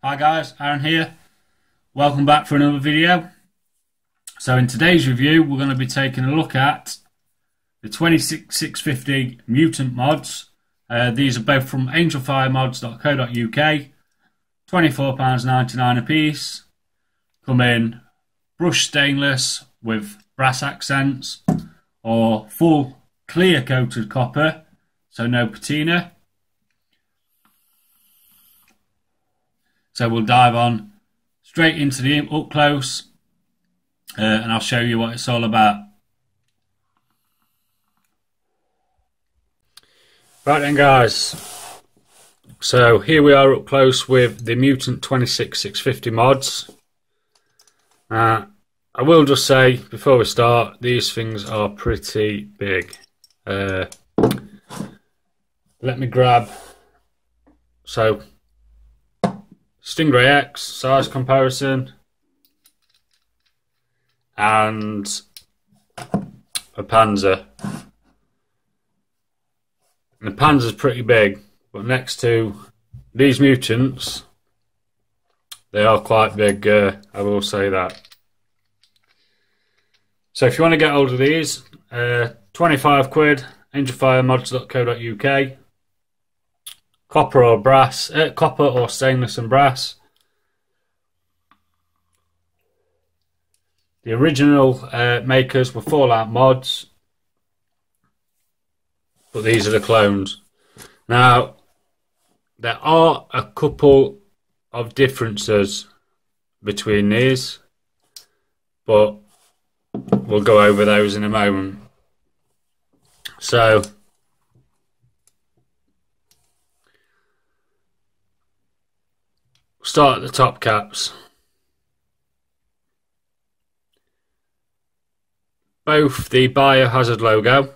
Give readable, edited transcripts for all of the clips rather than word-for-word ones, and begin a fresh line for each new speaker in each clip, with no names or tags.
Hi guys, Aaron here. Welcome back for another video. So in today's review we're going to be taking a look at the 26650 Mutant Mods. These are both from Angelfiremods.co.uk. £24.99 a piece. Come in brushed stainless with brass accents or full clear coated copper, so no patina. So we'll dive on straight into the up close and I'll show you what it's all about. Right then guys, so here we are up close with the Mutant 26650 mods. I will just say before we start, these things are pretty big. Let me grab, so Stingray X size comparison and a Panzer. And the Panzer's pretty big, but next to these mutants, they are quite big, I will say that. So if you want to get hold of these, 25 quid, Angelfiremods.co.uk. Copper or brass, copper or stainless and brass. The original makers were Fallout Mods, but these are the clones. Now, there are a couple of differences between these, but we'll go over those in a moment. So, start at the top caps. Both the Biohazard logo,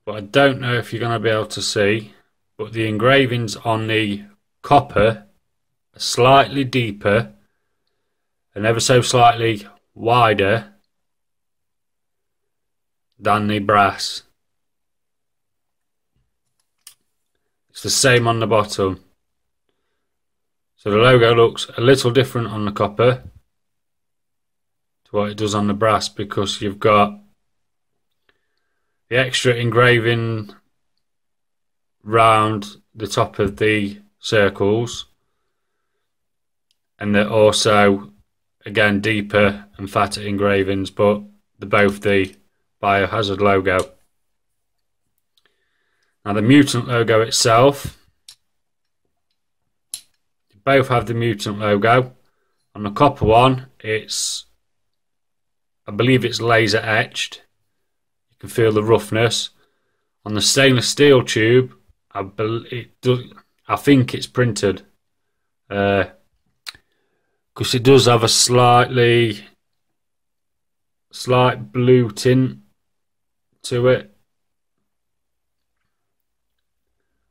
but I don't know if you're going to be able to see, but the engravings on the copper are slightly deeper and ever so slightly wider than the brass. It's the same on the bottom. So the logo looks a little different on the copper to what it does on the brass, because you've got the extra engraving round the top of the circles, and they're also again deeper and fatter engravings, but they're both the Biohazard logo. Now the Mutant logo itself, you both have the Mutant logo. On the copper one, I believe it's laser etched. You can feel the roughness. On the stainless steel tube, I think it's printed, because it does have a slight blue tint to it.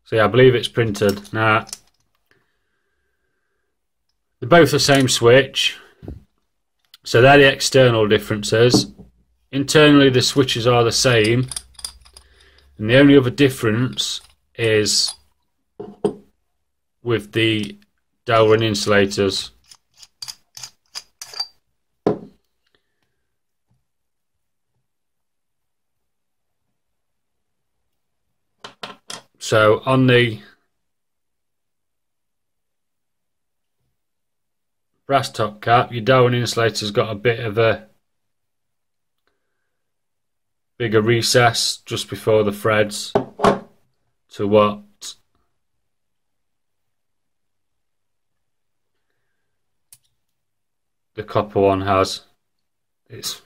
So yeah, I believe it's printed. Now, they're both the same switch. So they're the external differences. Internally, the switches are the same. And the only other difference is with the Delrin insulators. So on the brass top cap, your Delrin insulator's got a bit of a bigger recess just before the threads to what the copper one has. It's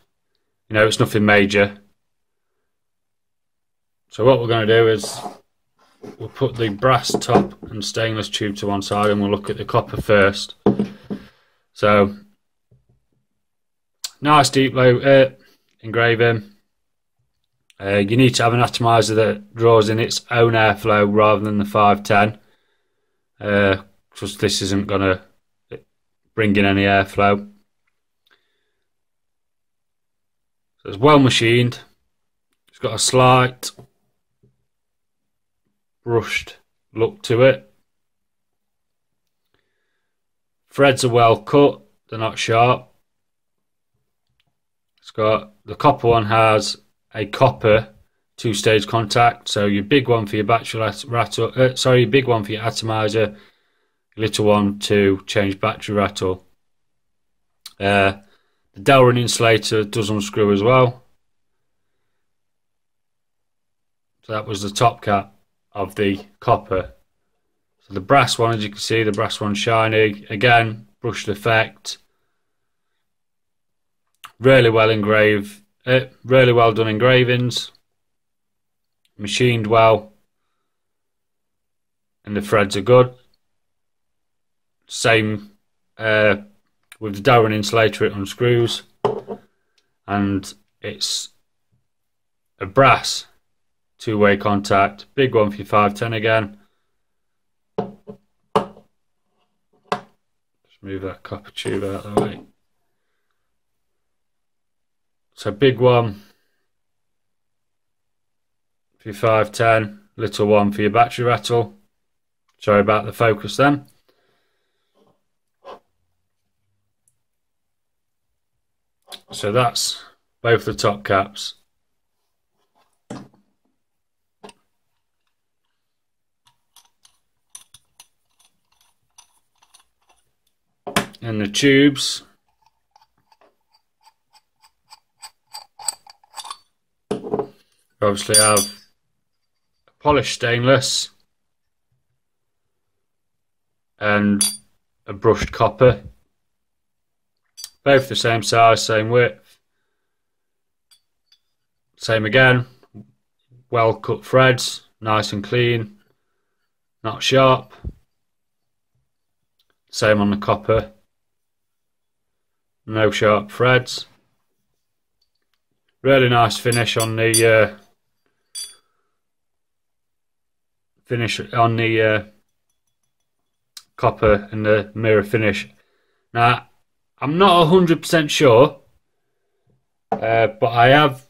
nothing major. So what we're going to do is we'll put the brass top and stainless tube to one side, and we'll look at the copper first. So, nice deep low engraving. You need to have an atomizer that draws in its own airflow rather than the 510, because this isn't going to bring in any airflow. So it's well machined. It's got a slight brushed look to it. Threads are well cut, they're not sharp. It's got, the copper one has a copper 2-stage contact, so your big one for your battery rattle, your big one for your atomizer, your little one to change battery rattle. The Delrin insulator does unscrew as well. So that was the top cap of the copper. So the brass one, as you can see, the brass one's shiny. Again, brushed effect. Really well engraved, really well done engravings. Machined well. And the threads are good. Same with the Delrin insulator, it unscrews. And it's a brass 2-way contact. Big one for your 510 again. Just move that copper tube out of the way. So big one for your 510, little one for your battery rattle. Sorry about the focus then. So that's both the top caps. And the tubes. Obviously have polished stainless and a brushed copper. Both the same size, same width. Same again. Well cut threads, nice and clean, not sharp. Same on the copper. No sharp threads. Really nice finish on the copper and the mirror finish. Now, I'm not 100% sure, but I have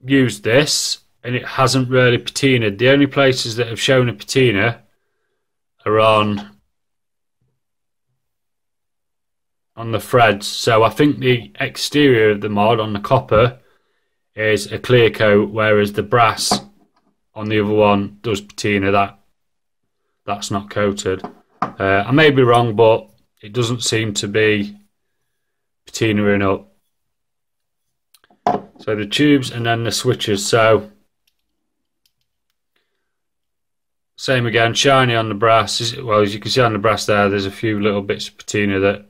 used this and it hasn't really patinaed. The only places that have shown a patina are on the threads. So I think the exterior of the mod on the copper is a clear coat, whereas the brass on the other one does patina. That's not coated. I may be wrong, but it doesn't seem to be patinaing up. So the tubes and then the switches. So same again, shiny on the brass. Well, as you can see on the brass there's a few little bits of patina that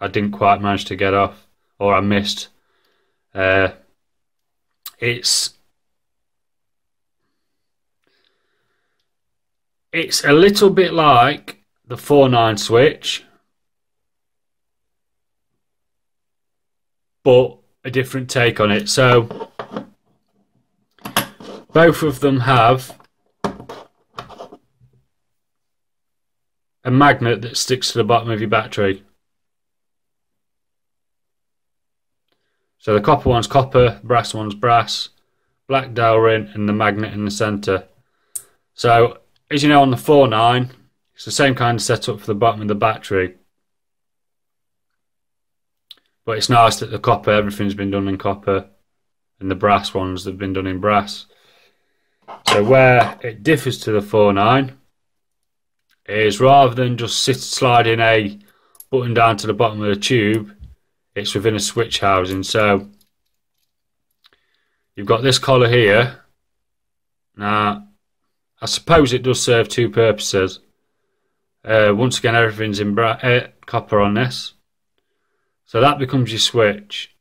I didn't quite manage to get off, or I missed. It's a little bit like the 4.9 switch, but a different take on it. So both of them have a magnet that sticks to the bottom of your battery. So the copper one's copper, brass one's brass, black Delrin, and the magnet in the centre. So as you know, on the 4.9, it's the same kind of setup for the bottom of the battery. But it's nice that the copper, everything's been done in copper, and the brass ones have been done in brass. So where it differs to the 4.9 is, rather than just sliding a button down to the bottom of the tube, it's within a switch housing. So you've got this collar here. Now, I suppose it does serve two purposes. Once again, everything's in copper on this. So that becomes your switch.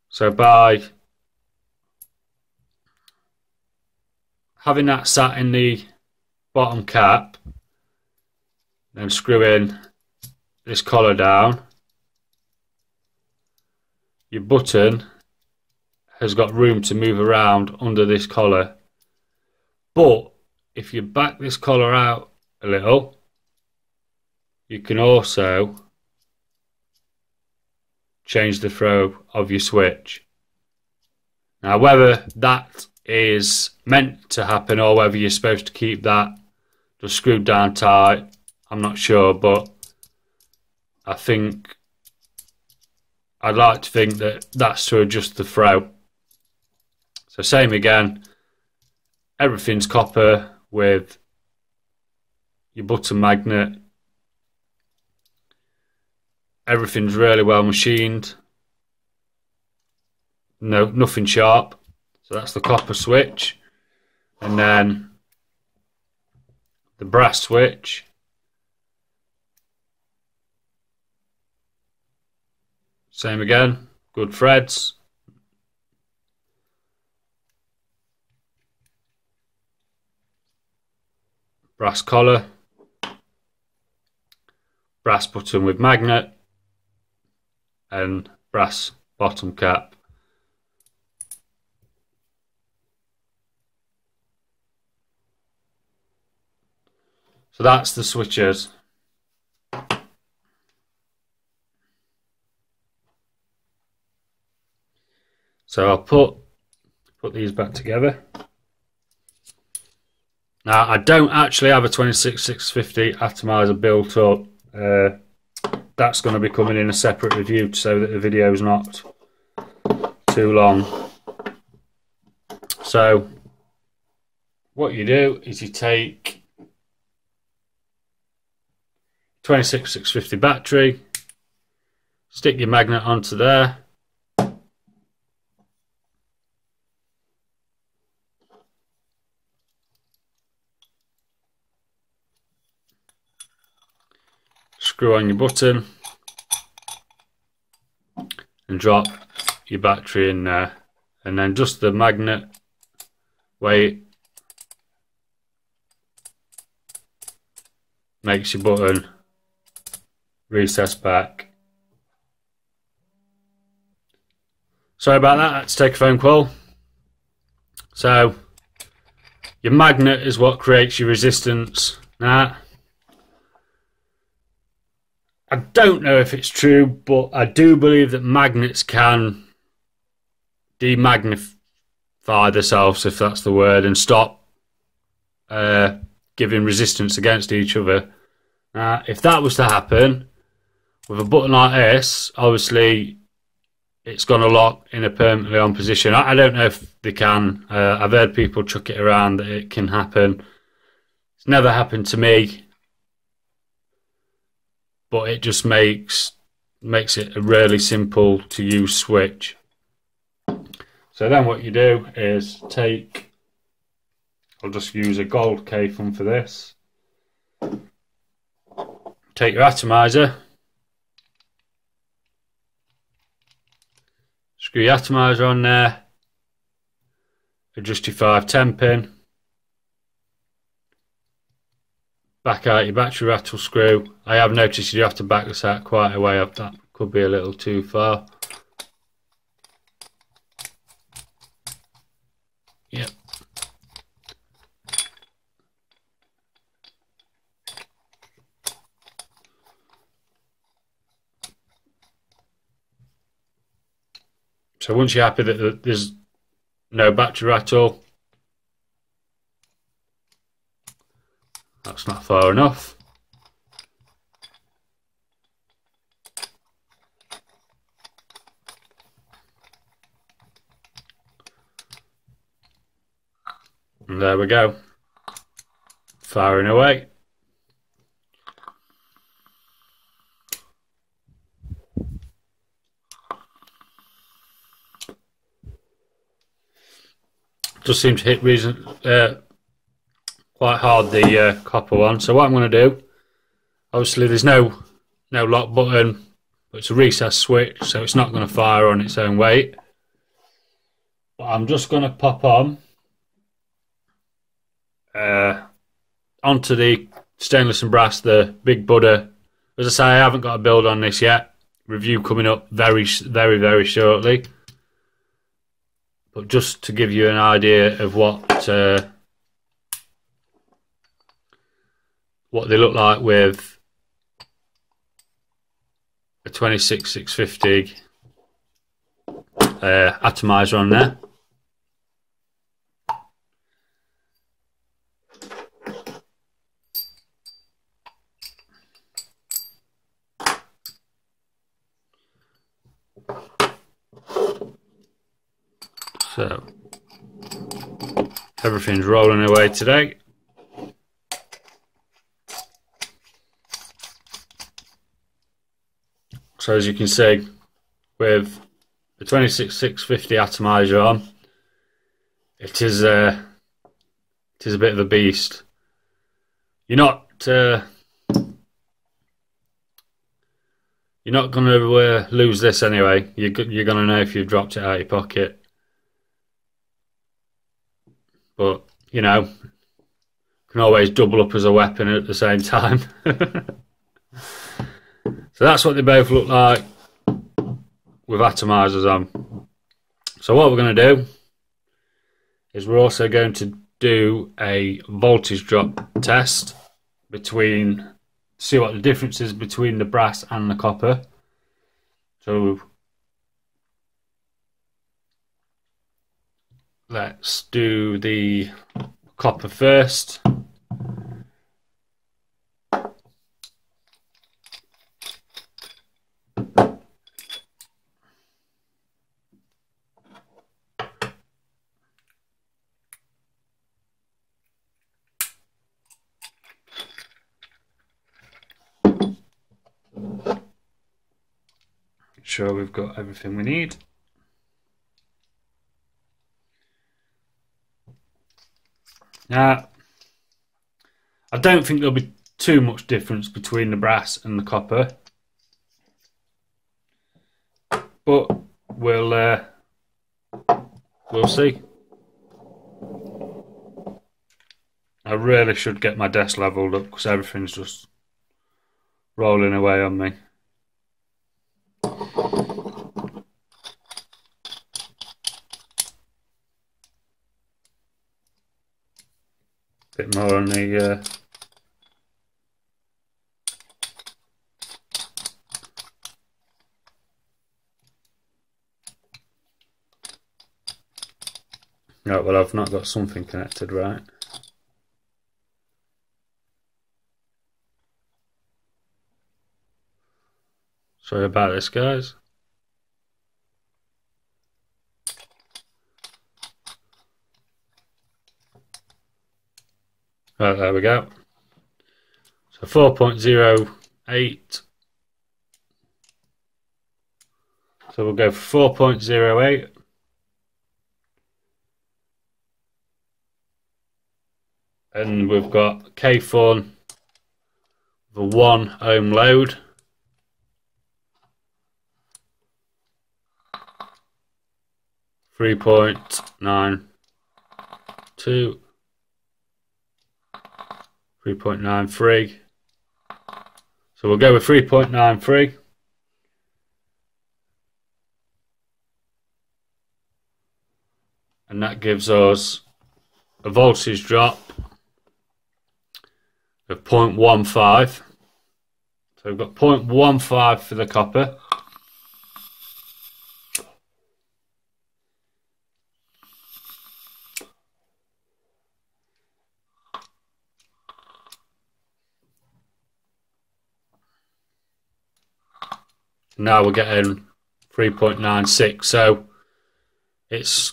So by having that sat in the bottom cap, then screw in this collar down, your button has got room to move around under this collar. But if you back this collar out a little, you can also change the throw of your switch. Now, whether that is meant to happen, or whether you're supposed to keep that just screwed down tight, I'm not sure, but I think I'd like to think that that's to adjust the throw. So same again, everything's copper with your button magnet. Everything's really well machined. No, nothing sharp. So that's the copper switch. And then the brass switch. Same again, good threads. Brass collar. Brass button with magnet. And brass bottom cap. So that's the switches. So I'll put these back together. Now I don't actually have a 26650 atomizer built up. That's going to be coming in a separate review so that the video is not too long. So what you do is you take 26650 battery, stick your magnet onto there, screw on your button and drop your battery in there, and then just the magnet weight makes your button recess back. Sorry about that, I had to take a phone call. So your magnet is what creates your resistance. Now I don't know if it's true, but I do believe that magnets can demagnify themselves, if that's the word, and stop giving resistance against each other. If that was to happen with a button like this, obviously it's going to lock in a permanently on position. I don't know if they can. I've heard people chuck it around that it can happen. It's never happened to me, but it just makes it a really simple to use switch. So then what you do is take, I'll just use a gold K-thumb for this. Take your atomizer, screw your atomizer on there, adjust your 510 pin, back out your battery rattle screw. I have noticed you do have to back this out quite a way up, that could be a little too far. Yep. So once you're happy that there's no battery rattle, that's not far enough. And there we go, firing away. Just seems to hit quite hard, the copper one. So what I'm going to do, obviously there's no lock button, but it's a recess switch, so it's not going to fire on its own weight. But I'm just going to pop on onto the stainless and brass, the big Buddha. As I say, I haven't got a build on this yet. Review coming up very shortly. But just to give you an idea of what they look like with a 26650 atomizer on there. So everything's rolling away today. So as you can see, with the 26650 atomizer on, it is a bit of a beast. You're not going to lose this anyway. You're going to know if you've dropped it out of your pocket. But, you know, can always double up as a weapon at the same time. So that's what they both look like with atomizers on. So what we're going to do is we're also going to do a voltage drop test see what the difference is between the brass and the copper. So let's do the copper first. Sure we've got everything we need. Now, I don't think there'll be too much difference between the brass and the copper, but we'll see. I really should get my desk leveled up because everything's just rolling away on me. Bit more on the right, well, I've not got something connected right. Sorry about this, guys. Right, there we go. So 4.08. So we'll go for 4.08. And we've got K-Fun, the 1 ohm load. .92, 3.93. So we'll go with 3.93. And that gives us a voltage drop of 0.15. So we've got 0.15 for the copper. Now we're getting 3.96, so it's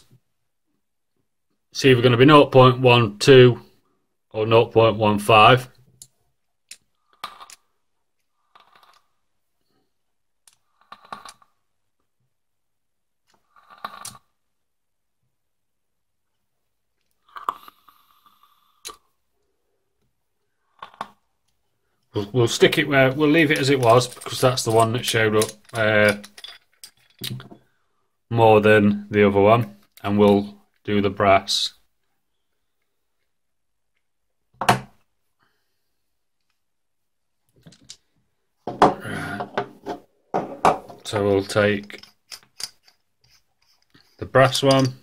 either going to be 0.12 or 0.15. We'll stick it where we'll leave it as it was because that's the one that showed up more than the other one, and we'll do the brass. Right. So we'll take the brass one.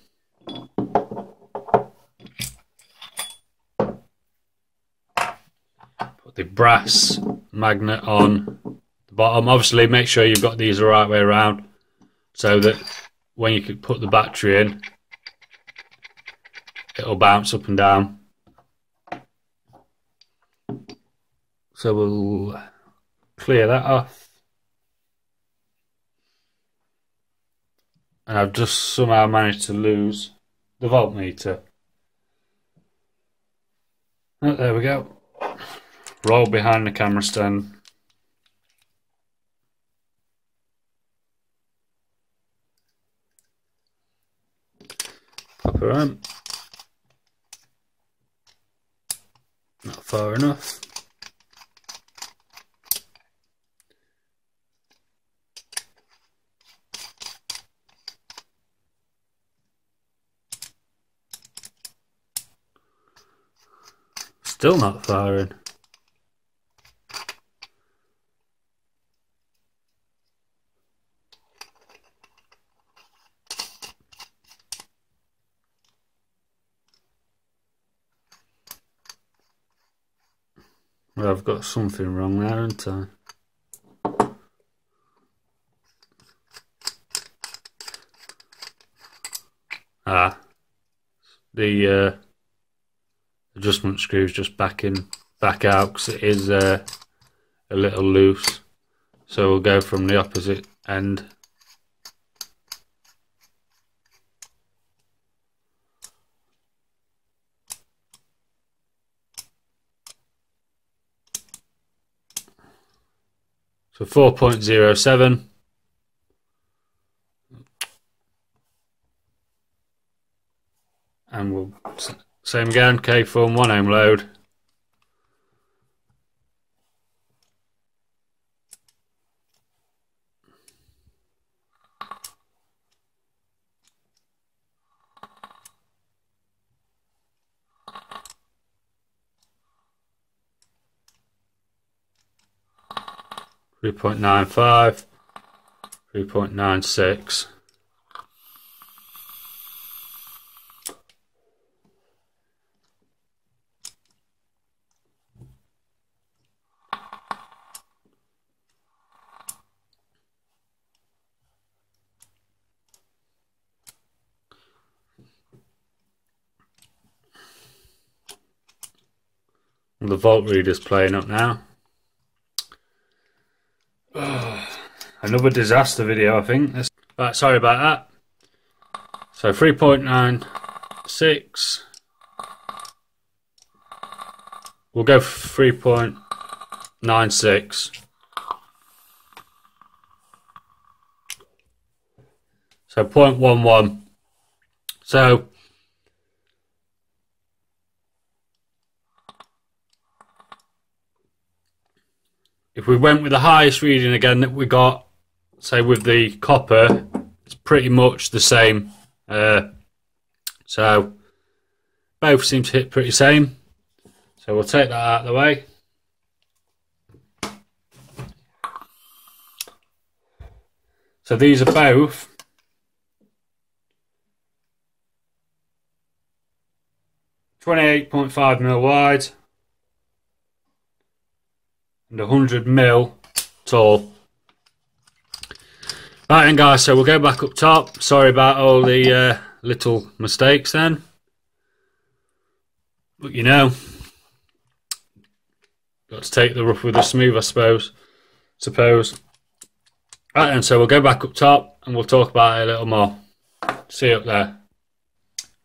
The brass magnet on the bottom. Obviously make sure you've got these the right way around so that when you can put the battery in it'll bounce up and down. So we'll clear that off, and I've just somehow managed to lose the voltmeter. Oh, there we go. Roll behind the camera stand. Pop her on. Not far enough. Still not firing. Well, I've got something wrong there, haven't I? The adjustment screw is just back out because it is a little loose. So we'll go from the opposite end. So 4.07. And we'll same again, K-form 1 ohm load. Three 3.95, 3.96. The volt reader's playing up now. Another disaster video, I think. Right, sorry about that. So 3.96. We'll go for 3.96. So 0.11. So if we went with the highest reading again that we got, say with the copper, it's pretty much the same. So both seem to hit pretty same. So we'll take that out of the way. So these are both 28.5mm wide and 100mm tall. Right then guys, so we'll go back up top. Sorry about all the little mistakes then. But you know, got to take the rough with the smooth, I suppose. Right then, so we'll go back up top and we'll talk about it a little more. See you up there.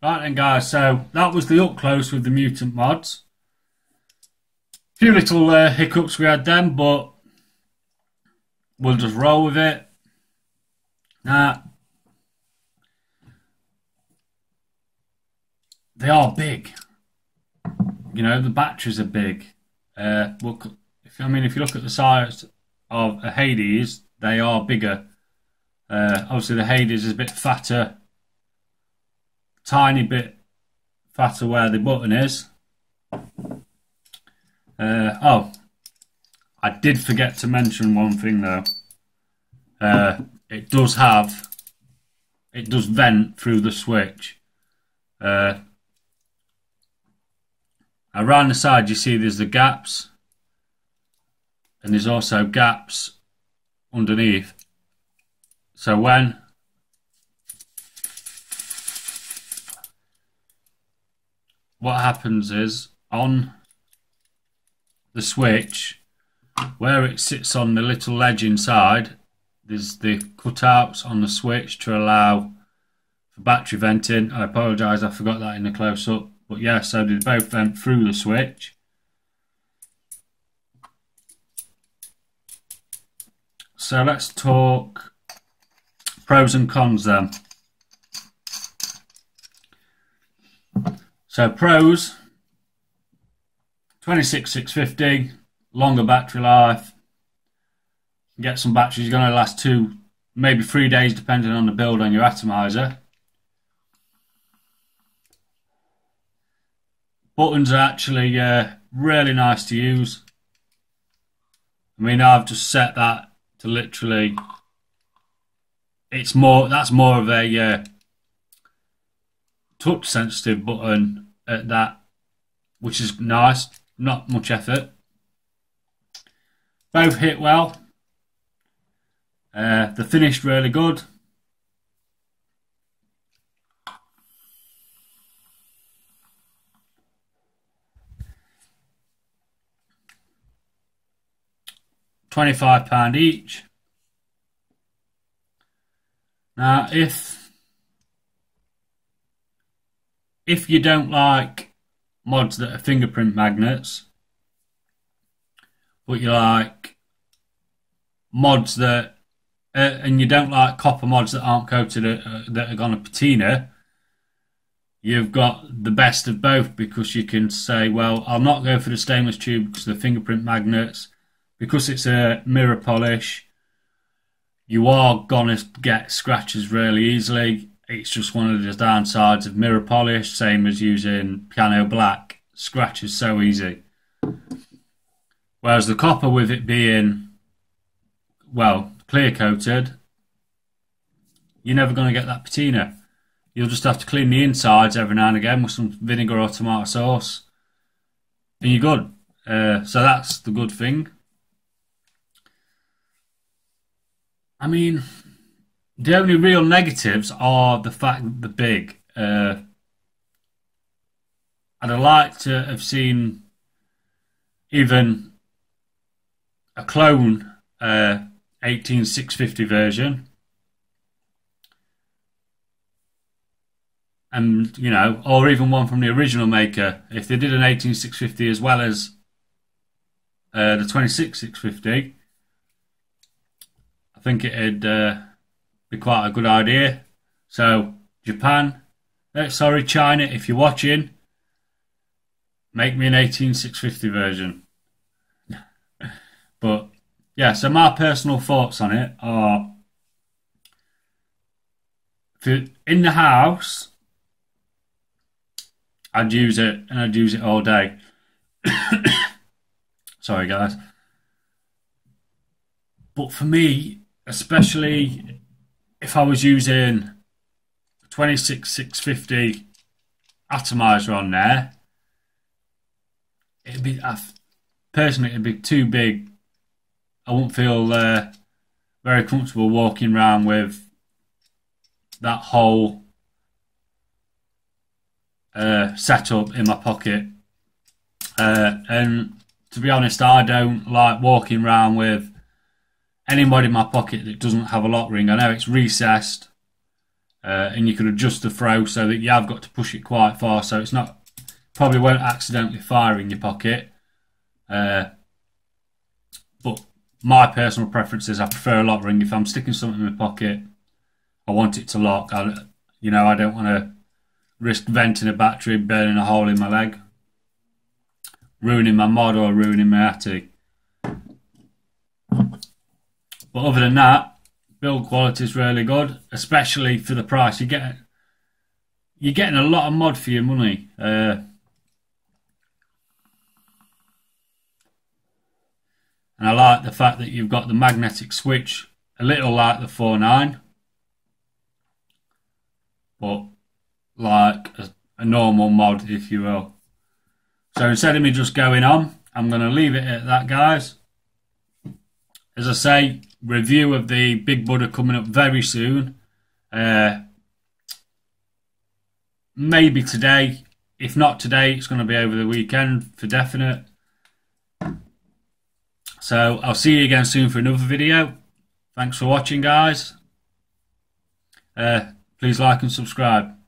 Right then guys, so that was the up close with the Mutant mods. A few little hiccups we had then, but we'll just roll with it. Now, they are big. You know, the batteries are big. Look, if you look at the size of a Hades, they are bigger. Obviously, the Hades is a bit fatter, tiny bit fatter where the button is. Oh, I did forget to mention one thing though. It does vent through the switch. Around the side you see there's the gaps, and there's also gaps underneath. So when what happens is on the switch, where it sits on the little ledge inside, there's the cutouts on the switch to allow battery venting. I apologise, I forgot that in the close-up. But yeah, so they both vent through the switch. So let's talk pros and cons then. So pros, 26650, longer battery life. Get some batteries, you're going to last 2, maybe 3 days depending on the build on your atomizer. Buttons are actually really nice to use. I mean, I've just set that to literally, that's more of a touch sensitive button at that, which is nice, not much effort. Both hit well. They're finished really good. £25 each. Now, if you don't like mods that are fingerprint magnets, but you like mods that, and you don't like copper mods that aren't coated, that are on a patina, you've got the best of both, because you can say, well, I'll not go for the stainless tube because of the fingerprint magnets. Because it's a mirror polish, you are going to get scratches really easily. It's just one of the downsides of mirror polish, same as using piano black. Scratches so easy. Whereas the copper, with it being, well, clear coated, you're never going to get that patina. You'll just have to clean the insides every now and again with some vinegar or tomato sauce, and you're good. So that's the good thing. I mean, the only real negatives are the fact that they're big. I'd have liked to have seen even a clone 18650 version, and you know, or even one from the original maker. If they did an 18650 as well as the 26650, I think it'd be quite a good idea. So Japan, sorry China, if you're watching, make me an 18650 version. But yeah, so my personal thoughts on it are, for in the house, I'd use it, and I'd use it all day. Sorry guys. But for me, especially if I was using 26650 atomizer on there, it'd be, personally, it'd be too big. I wouldn't feel very comfortable walking around with that whole setup in my pocket. And to be honest, I don't like walking around with any mod in my pocket that doesn't have a lock ring. I know it's recessed, and you can adjust the throw so that you have got to push it quite far, so it's not, probably won't accidentally fire in your pocket. But my personal preference is I prefer a lock ring. If I'm sticking something in my pocket, I want it to lock. I don't want to risk venting a battery, burning a hole in my leg, ruining my mod or ruining my attic. But other than that, build quality is really good, especially for the price. You're getting a lot of mod for your money. And I like the fact that you've got the magnetic switch, a little like the 4.9, but like a normal mod, if you will. So instead of me just going on, I'm going to leave it at that, guys. As I say, review of the Big Buddha coming up very soon. Maybe today. If not today, it's going to be over the weekend for definite. So I'll see you again soon for another video. Thanks for watching, guys. Please like and subscribe.